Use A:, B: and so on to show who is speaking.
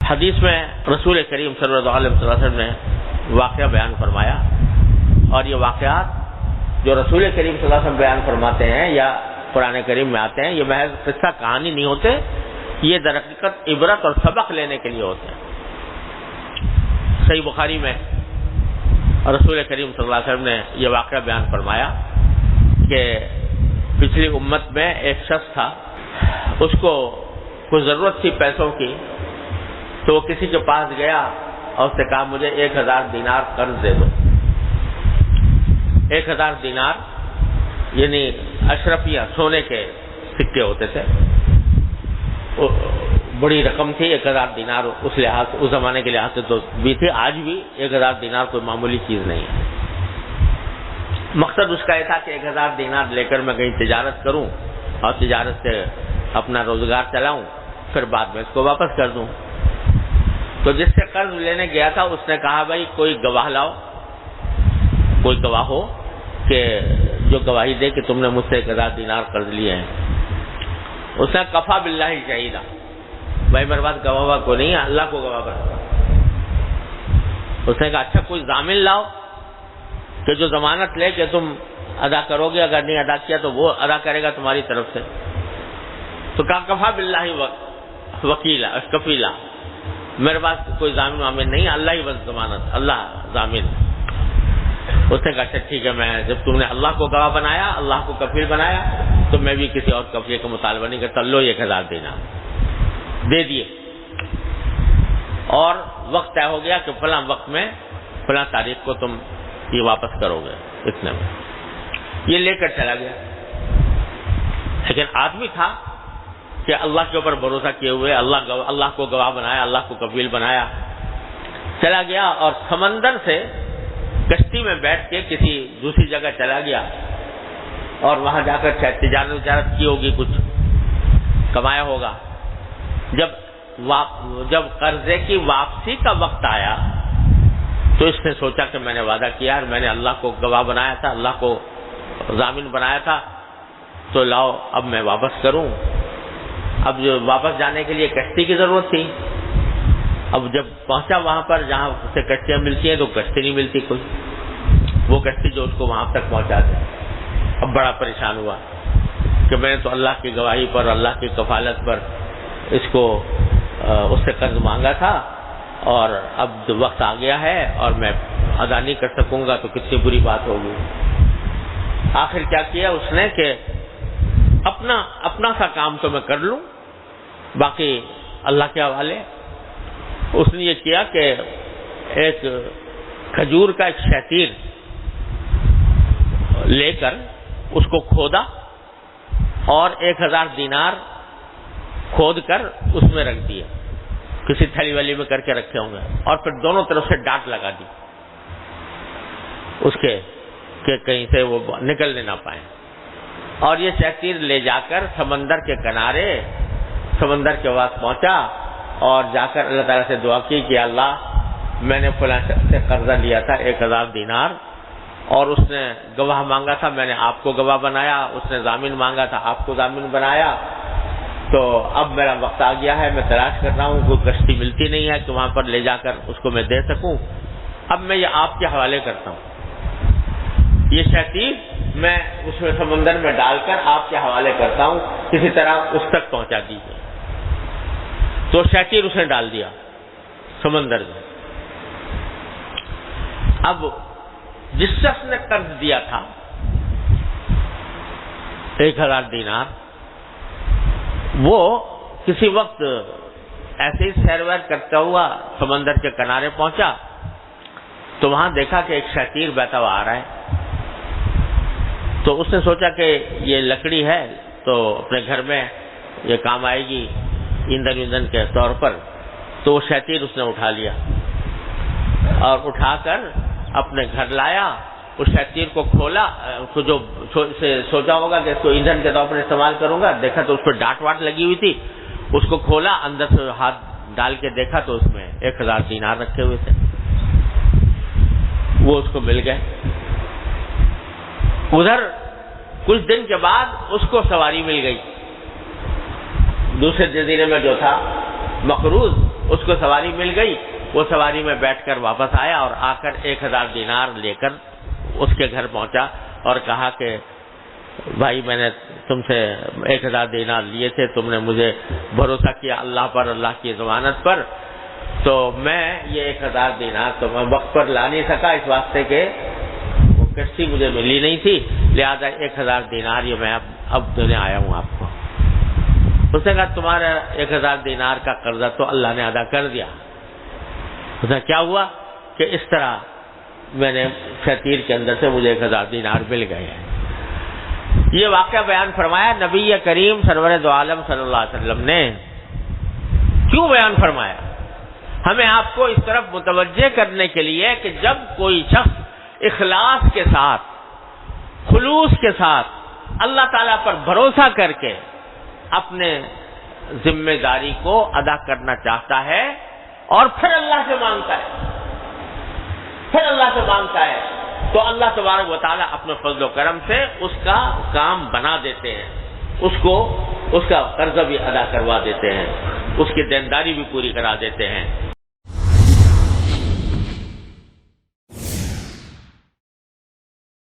A: حدیث میں رسول کریم صلی اللہ علیہ وسلم نے واقعہ بیان فرمایا، اور یہ واقعات جو رسول کریم صلی اللہ علیہ وسلم بیان فرماتے ہیں یا قرآن کریم میں آتے ہیں، یہ محض قصہ کہانی نہیں ہوتے، یہ در حقیقت عبرت اور سبق لینے کے لیے ہوتے ہیں۔ صحیح بخاری میں رسول کریم صلی اللہ علیہ وسلم نے یہ واقعہ بیان فرمایا کہ پچھلی امت میں ایک شخص تھا، اس کو کوئی ضرورت تھی پیسوں کی، تو وہ کسی کے پاس گیا اور اس نے کہا مجھے 1000 دینار قرض دے دو۔ 1000 دینار یعنی اشرفیہ سونے کے سکے ہوتے تھے، بڑی رقم تھی 1000 دینار، اس لحاظ اس زمانے کے لحاظ سے تو بھی تھی، آج بھی 1000 دینار کوئی معمولی چیز نہیں ہے۔ مقصد اس کا یہ تھا کہ 1000 دینار لے کر میں کہیں تجارت کروں اور تجارت سے اپنا روزگار چلاؤں، پھر بعد میں اس کو واپس کر دوں۔ تو جس سے قرض لینے گیا تھا اس نے کہا بھائی کوئی گواہ لاؤ، کوئی گواہ ہو کہ جو گواہی دے کہ تم نے مجھ سے 1000 دینار قرض لیے ہیں۔ اس نے کفا باللہ شہیدا، بھائی میرے پاس گواہ کو نہیں ہے، اللہ کو گواہ بنا۔ اس نے کہا اچھا کوئی ضامن لاؤ کہ جو ضمانت لے کہ تم ادا کرو گے، اگر نہیں ادا کیا تو وہ ادا کرے گا تمہاری طرف سے۔ تو کہا کفا باللہ وکیلا کفیلا، میرے پاس کوئی ضامن وامن نہیں، اللہ ہی بس ضمانت، اللہ ضامن۔ اس نے کہا اچھا ٹھیک ہے، میں جب تم نے اللہ کو گواہ بنایا، اللہ کو کفیل بنایا، تو میں بھی کسی اور کفیل کا مطالبہ نہیں کرتا، لو 1000 دینار دے دیے، اور وقت طے ہو گیا کہ فلاں وقت میں فلاں تاریخ کو تم یہ واپس کرو گے اتنے میں۔ یہ لے کر چلا گیا، لیکن آدمی تھا کہ اللہ کے اوپر بھروسہ کیے ہوئے، اللہ کو گواہ بنایا، اللہ کو کفیل بنایا، چلا گیا اور سمندر سے کشتی میں بیٹھ کے کسی دوسری جگہ چلا گیا، اور وہاں جا کر تجارت کی ہوگی، کچھ کمایا ہوگا۔ جب قرضے کی واپسی کا وقت آیا تو اس نے سوچا کہ میں نے وعدہ کیا اور میں نے اللہ کو گواہ بنایا تھا، اللہ کو ضامن بنایا تھا، تو لاؤ اب میں واپس کروں۔ اب جو واپس جانے کے لیے کشتی کی ضرورت تھی، اب جب پہنچا وہاں پر جہاں سے کشتیاں ملتی ہیں تو کشتی نہیں ملتی کوئی، وہ کشتی جو اس کو وہاں تک پہنچا دے۔ اب بڑا پریشان ہوا کہ میں نے تو اللہ کی گواہی پر، اللہ کی کفالت پر اس سے قرض مانگا تھا، اور اب وقت آ گیا ہے اور میں ادا نہیں کر سکوں گا تو کتنی بری بات ہوگی۔ آخر کیا کیا اس نے کہ اپنا سا کام تو میں کر لوں، باقی اللہ کے حوالے۔ اس نے یہ کیا کہ ایک کھجور کا ایک شتیر لے کر اس کو کھودا اور 1000 دینار کھود کر اس میں رکھ دیا، کسی تھیلی والی میں کر کے رکھے ہوں گے، اور پھر دونوں طرف سے ڈانٹ لگا دی اس کے کہ کہیں سے وہ نکلنے نہ پائیں، اور یہ شتیر لے جا کر سمندر کے کنارے سمندر کے پاس پہنچا اور جا کر اللہ تعالیٰ سے دعا کی کہ اللہ میں نے فلاں شخص سے قرضہ لیا تھا 1000 دینار، اور اس نے گواہ مانگا تھا، میں نے آپ کو گواہ بنایا، اس نے ضامن مانگا تھا، آپ کو ضامن بنایا، تو اب میرا وقت آ گیا ہے، میں تلاش کر رہا ہوں، کوئی کشتی ملتی نہیں ہے کہ وہاں پر لے جا کر اس کو میں دے سکوں، اب میں یہ آپ کے حوالے کرتا ہوں، یہ شتیر میں اس میں سمندر میں ڈال کر آپ کے حوالے کرتا ہوں، کسی طرح اس تک پہنچا دیجیے۔ تو شتیر اس نے ڈال دیا سمندر میں۔ اب جس شخص نے قرض دیا تھا 1000 دینار، وہ کسی وقت ایسے ہی سیر ویر کرتا ہوا سمندر کے کنارے پہنچا تو وہاں دیکھا کہ ایک شتیر بہتا ہوا آ رہا ہے، تو اس نے سوچا کہ یہ لکڑی ہے تو اپنے گھر میں یہ کام آئے گی ایندھن کے طور پر، تو وہ شتیر اس نے اٹھا لیا اور اٹھا کر اپنے گھر لایا، اس شتیر کو کھولا، اس کو جو سوچا ہوگا کہ اس کو ایندھن کے طور پر استعمال کروں گا، دیکھا تو اس پر ڈانٹ واٹ لگی ہوئی تھی، اس کو کھولا، اندر سے ہاتھ ڈال کے دیکھا تو اس میں 1000 دینار رکھے ہوئے تھے، وہ اس کو مل گئے۔ ادھر کچھ دن کے بعد اس کو سواری مل گئی، دوسرے جزیرے میں جو تھا مقروض، اس کو سواری مل گئی، وہ سواری میں بیٹھ کر واپس آیا اور آ کر 1000 دینار لے کر اس کے گھر پہنچا اور کہا کہ بھائی میں نے تم سے 1000 دینار لیے تھے، تم نے مجھے بھروسہ کیا اللہ پر، اللہ کی ضمانت پر، تو میں یہ 1000 دینار تو میں وقت پر لا نہیں سکا اس واسطے کہ وہ کشتی مجھے ملی نہیں تھی، لہذا 1000 دینار یہ میں اب دینے آیا ہوں آپ کو۔ اس نے کہا تمہارا 1000 دینار کا قرضہ تو اللہ نے ادا کر دیا۔ اس نے کیا ہوا کہ اس طرح میں نے شتیر کے اندر سے مجھے 1000 دینار مل گئے ہیں۔ یہ واقعہ بیان فرمایا نبی کریم سرور دو عالم صلی اللہ علیہ وسلم نے۔ کیوں بیان فرمایا؟ ہمیں آپ کو اس طرف متوجہ کرنے کے لیے کہ جب کوئی شخص اخلاص کے ساتھ، خلوص کے ساتھ اللہ تعالیٰ پر بھروسہ کر کے اپنے ذمہ داری کو ادا کرنا چاہتا ہے اور پھر اللہ سے مانگتا ہے، تو اللہ تبارک و تعالیٰ اپنے فضل و کرم سے اس کا کام بنا دیتے ہیں، اس کا قرضہ بھی ادا کروا دیتے ہیں، اس کی دینداری بھی پوری کرا دیتے ہیں۔